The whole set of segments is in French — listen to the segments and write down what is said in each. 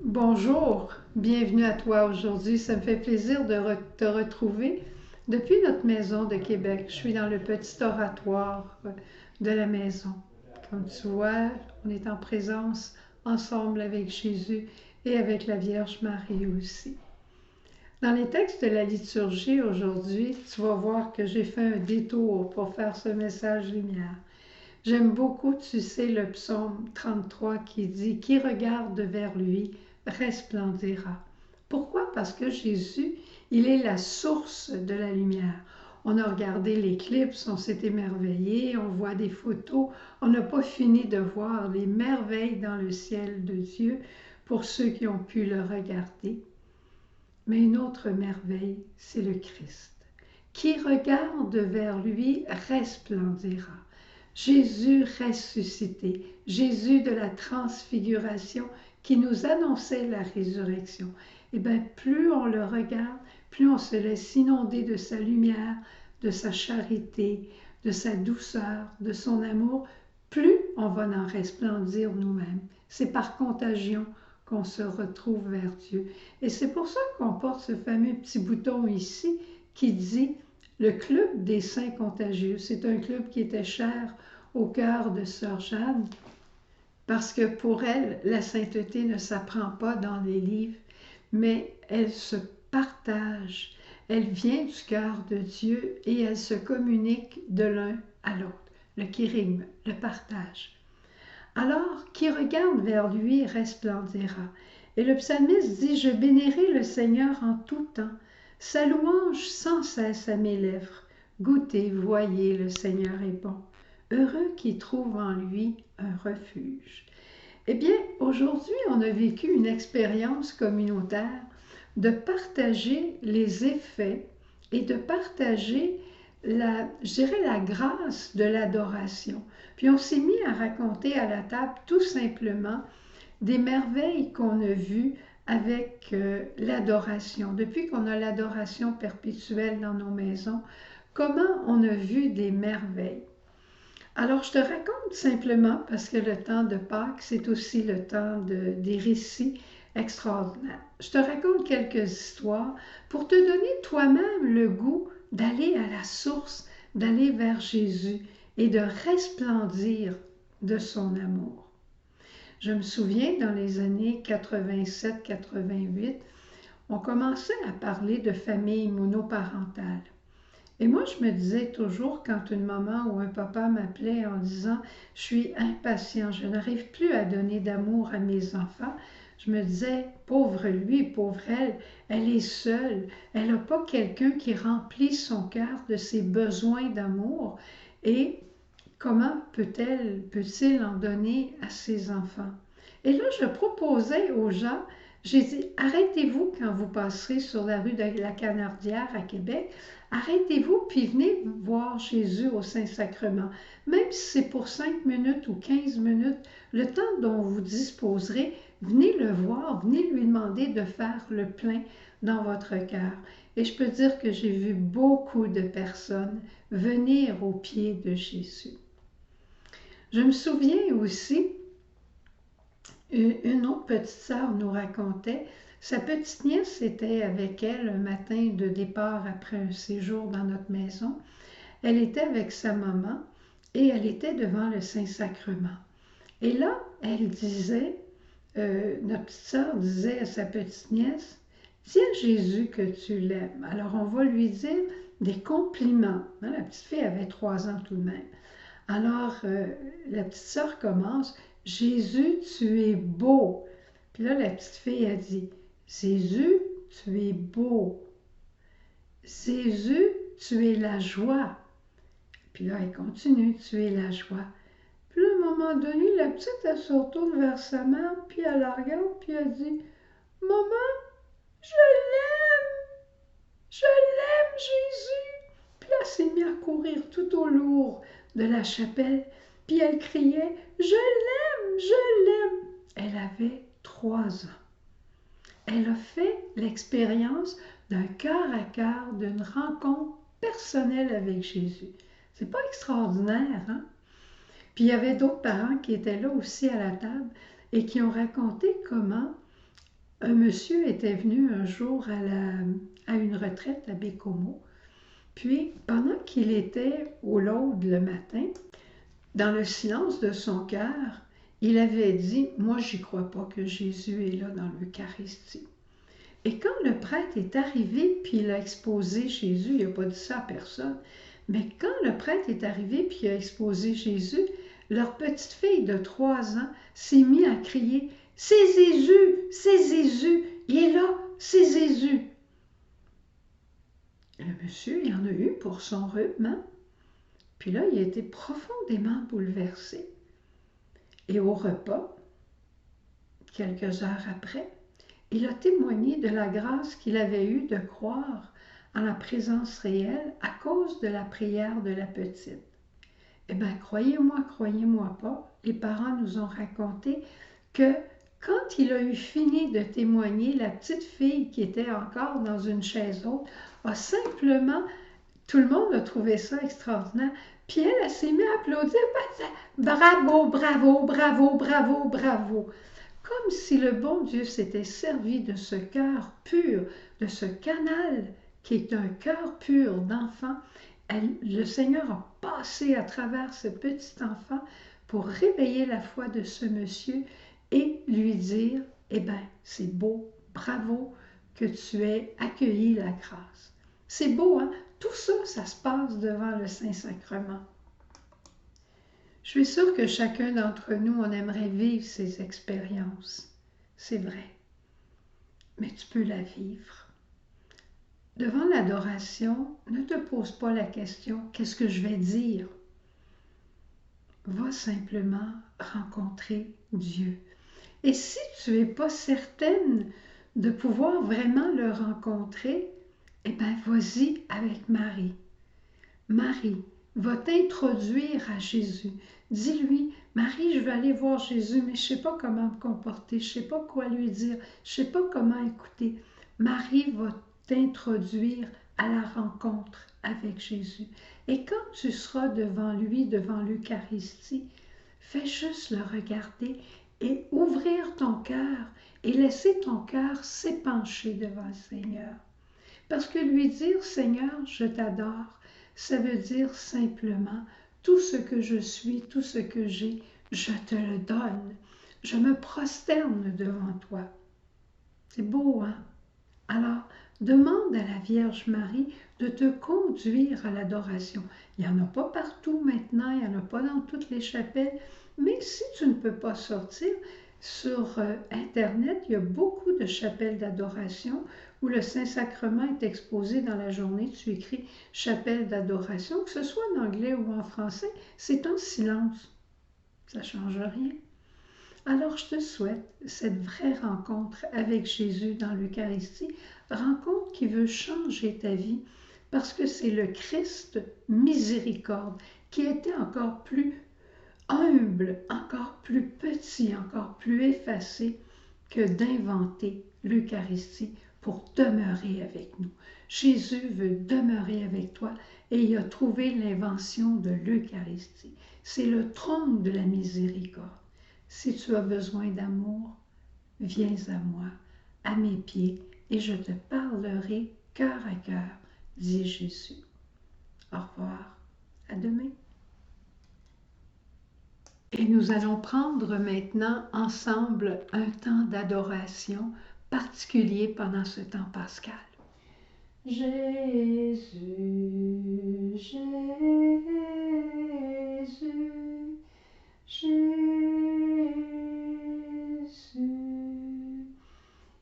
Bonjour, bienvenue à toi aujourd'hui. Ça me fait plaisir de te retrouver depuis notre maison de Québec. Je suis dans le petit oratoire de la maison. Comme tu vois, on est en présence ensemble avec Jésus et avec la Vierge Marie aussi. Dans les textes de la liturgie aujourd'hui, tu vas voir que j'ai fait un détour pour faire ce message lumière. J'aime beaucoup, tu sais, le psaume 33 qui dit « Qui regarde vers lui resplendira ». Pourquoi? Parce que Jésus, il est la source de la lumière. On a regardé l'éclipse, on s'est émerveillé, on voit des photos, on n'a pas fini de voir les merveilles dans le ciel de Dieu pour ceux qui ont pu le regarder. Mais une autre merveille, c'est le Christ. Qui regarde vers lui resplendira. Jésus ressuscité, Jésus de la transfiguration qui nous annonçait la résurrection. Et bien, plus on le regarde, plus on se laisse inonder de sa lumière, de sa charité, de sa douceur, de son amour, plus on va en resplendir nous-mêmes. C'est par contagion qu'on se retrouve vers Dieu. Et c'est pour ça qu'on porte ce fameux petit bouton ici qui dit « Le club des saints contagieux ». C'est un club qui était cher au cœur de Sœur Jeanne, parce que pour elle, la sainteté ne s'apprend pas dans les livres, mais elle se partage, elle vient du cœur de Dieu et elle se communique de l'un à l'autre. Le kérigme, le partage. Alors, qui regarde vers lui resplendira. Et le psalmiste dit, je bénirai le Seigneur en tout temps, sa louange sans cesse à mes lèvres. Goûtez, voyez, le Seigneur est bon. Heureux qui trouve en lui un refuge. Eh bien, aujourd'hui, on a vécu une expérience communautaire de partager les effets et de partager je dirais, la grâce de l'adoration. Puis on s'est mis à raconter à la table tout simplement des merveilles qu'on a vues avec l'adoration. Depuis qu'on a l'adoration perpétuelle dans nos maisons, comment on a vu des merveilles. Alors, je te raconte simplement, parce que le temps de Pâques, c'est aussi le temps des récits extraordinaires. Je te raconte quelques histoires pour te donner toi-même le goût d'aller à la source, d'aller vers Jésus et de resplendir de son amour. Je me souviens, dans les années 87-88, on commençait à parler de famille monoparentale. Et moi, je me disais toujours, quand une maman ou un papa m'appelait en disant « Je suis impatient, je n'arrive plus à donner d'amour à mes enfants », je me disais « Pauvre lui, pauvre elle, elle est seule, elle n'a pas quelqu'un qui remplit son cœur de ses besoins d'amour et comment peut-il en donner à ses enfants? » Et là, je proposais aux gens, j'ai dit, arrêtez-vous quand vous passerez sur la rue de la Canardière à Québec, arrêtez-vous puis venez voir Jésus au Saint-Sacrement. Même si c'est pour 5 minutes ou 15 minutes, le temps dont vous disposerez, venez le voir, venez lui demander de faire le plein dans votre cœur. Et je peux dire que j'ai vu beaucoup de personnes venir aux pieds de Jésus. Je me souviens aussi, une autre petite sœur nous racontait, sa petite nièce était avec elle un matin de départ après un séjour dans notre maison. Elle était avec sa maman et elle était devant le Saint-Sacrement. Et là, elle disait, notre petite sœur disait à sa petite nièce, « Dis à Jésus que tu l'aimes. » Alors, on va lui dire des compliments. La petite fille avait 3 ans tout de même. Alors, la petite sœur commence, « Jésus, tu es beau. » Puis là, la petite fille a dit, « Jésus, tu es beau. Jésus, tu es la joie. » Puis là, elle continue, « Tu es la joie. » Puis là, à un moment donné, la petite, elle se retourne vers sa mère, puis elle la regarde, puis elle dit, « Maman, je l'aime. Je l'aime, Jésus. » Puis là, elle s'est mise à courir tout au lourd de la chapelle, puis elle criait « Je l'aime, je l'aime ». Elle avait 3 ans. Elle a fait l'expérience d'un cœur à cœur, d'une rencontre personnelle avec Jésus. C'est pas extraordinaire, hein? Puis il y avait d'autres parents qui étaient là aussi à la table et qui ont raconté comment Un monsieur était venu un jour à une retraite à Bécomo. Puis, pendant qu'il était au laude le matin, dans le silence de son cœur, il avait dit, moi, j'y crois pas que Jésus est là dans l'Eucharistie. Et quand le prêtre est arrivé, puis il a exposé Jésus, il n'a pas dit ça à personne, mais quand le prêtre est arrivé, puis il a exposé Jésus, leur petite fille de 3 ans s'est mise à crier, c'est Jésus, il est là, c'est Jésus. Le monsieur, il en a eu pour son rhume, hein? Puis là, il a été profondément bouleversé. Et au repas, quelques heures après, il a témoigné de la grâce qu'il avait eue de croire en la présence réelle à cause de la prière de la petite. Eh bien, croyez-moi pas, les parents nous ont raconté que quand il a eu fini de témoigner, la petite fille qui était encore dans une chaise haute a simplement, tout le monde a trouvé ça extraordinaire, puis elle s'est mise à applaudir, bravo, bravo, bravo, bravo, bravo. Comme si le bon Dieu s'était servi de ce cœur pur, de ce canal qui est un cœur pur d'enfant. Le Seigneur a passé à travers ce petit enfant pour réveiller la foi de ce monsieur et lui dire, eh bien, c'est beau, bravo que tu aies accueilli la grâce. C'est beau, hein? Tout ça, ça se passe devant le Saint-Sacrement. Je suis sûre que chacun d'entre nous, on aimerait vivre ces expériences. C'est vrai. Mais tu peux la vivre. Devant l'adoration, ne te pose pas la question « Qu'est-ce que je vais dire ?» Va simplement rencontrer Dieu. Et si tu n'es pas certaine de pouvoir vraiment le rencontrer, eh bien, vas-y avec Marie. Marie va t'introduire à Jésus. Dis-lui, Marie, je vais aller voir Jésus, mais je ne sais pas comment me comporter, je ne sais pas quoi lui dire, je ne sais pas comment écouter. Marie va t'introduire à la rencontre avec Jésus. Et quand tu seras devant lui, devant l'Eucharistie, fais juste le regarder et ouvrir ton cœur et laisser ton cœur s'épancher devant le Seigneur. Parce que lui dire, Seigneur, je t'adore, ça veut dire simplement, tout ce que je suis, tout ce que j'ai, je te le donne. Je me prosterne devant toi. C'est beau, hein? Alors, demande à la Vierge Marie de te conduire à l'adoration. Il n'y en a pas partout maintenant, il n'y en a pas dans toutes les chapelles, mais si tu ne peux pas sortir, sur Internet, il y a beaucoup de chapelles d'adoration où le Saint-Sacrement est exposé dans la journée. Tu écris « chapelle d'adoration », que ce soit en anglais ou en français, c'est en silence. Ça ne change rien. Alors je te souhaite cette vraie rencontre avec Jésus dans l'Eucharistie, rencontre qui veut changer ta vie parce que c'est le Christ miséricorde qui était encore plus humble, encore plus petit, encore plus effacé que d'inventer l'Eucharistie pour demeurer avec nous. Jésus veut demeurer avec toi et il a trouvé l'invention de l'Eucharistie. C'est le trône de la miséricorde. Si tu as besoin d'amour, viens à moi, à mes pieds, et je te parlerai cœur à cœur, dit Jésus. Au revoir, à demain. Et nous allons prendre maintenant ensemble un temps d'adoration particulier pendant ce temps pascal. Jésus, Jésus, Jésus.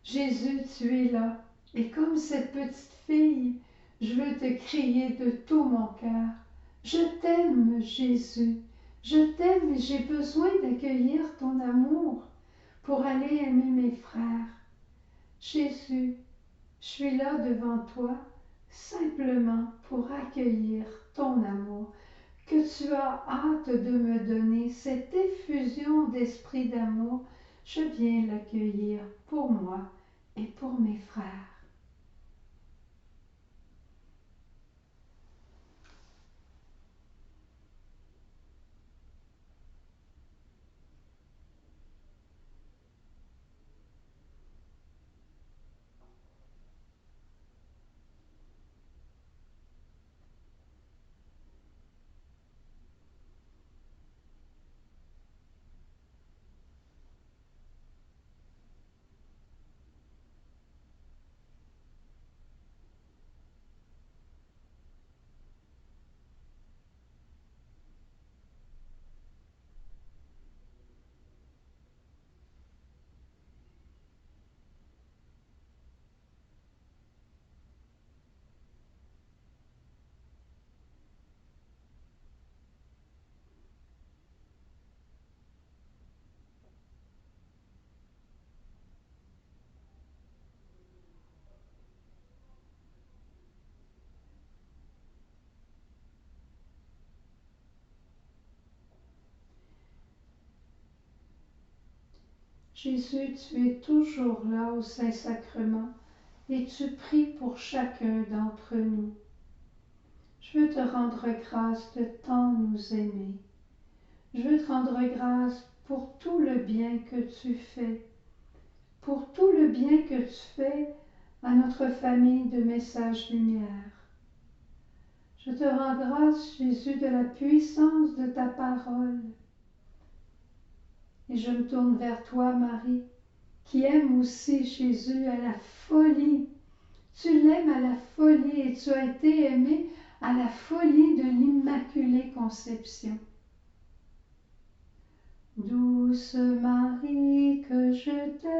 Jésus, tu es là. Et comme cette petite fille, je veux te crier de tout mon cœur. Je t'aime, Jésus. Je t'aime et j'ai besoin d'accueillir ton amour pour aller aimer mes frères. Jésus, je suis là devant toi simplement pour accueillir ton amour que tu as hâte de me donner, cette effusion d'esprit d'amour. Je viens l'accueillir pour moi et pour mes frères. Jésus, tu es toujours là au Saint-Sacrement et tu pries pour chacun d'entre nous. Je veux te rendre grâce de tant nous aimer. Je veux te rendre grâce pour tout le bien que tu fais, pour tout le bien que tu fais à notre famille de Messages Lumière. Je te rends grâce, Jésus, de la puissance de ta parole. Et je me tourne vers toi, Marie, qui aime aussi Jésus à la folie. Tu l'aimes à la folie et tu as été aimée à la folie de l'Immaculée Conception. Douce Marie, que je t'aime.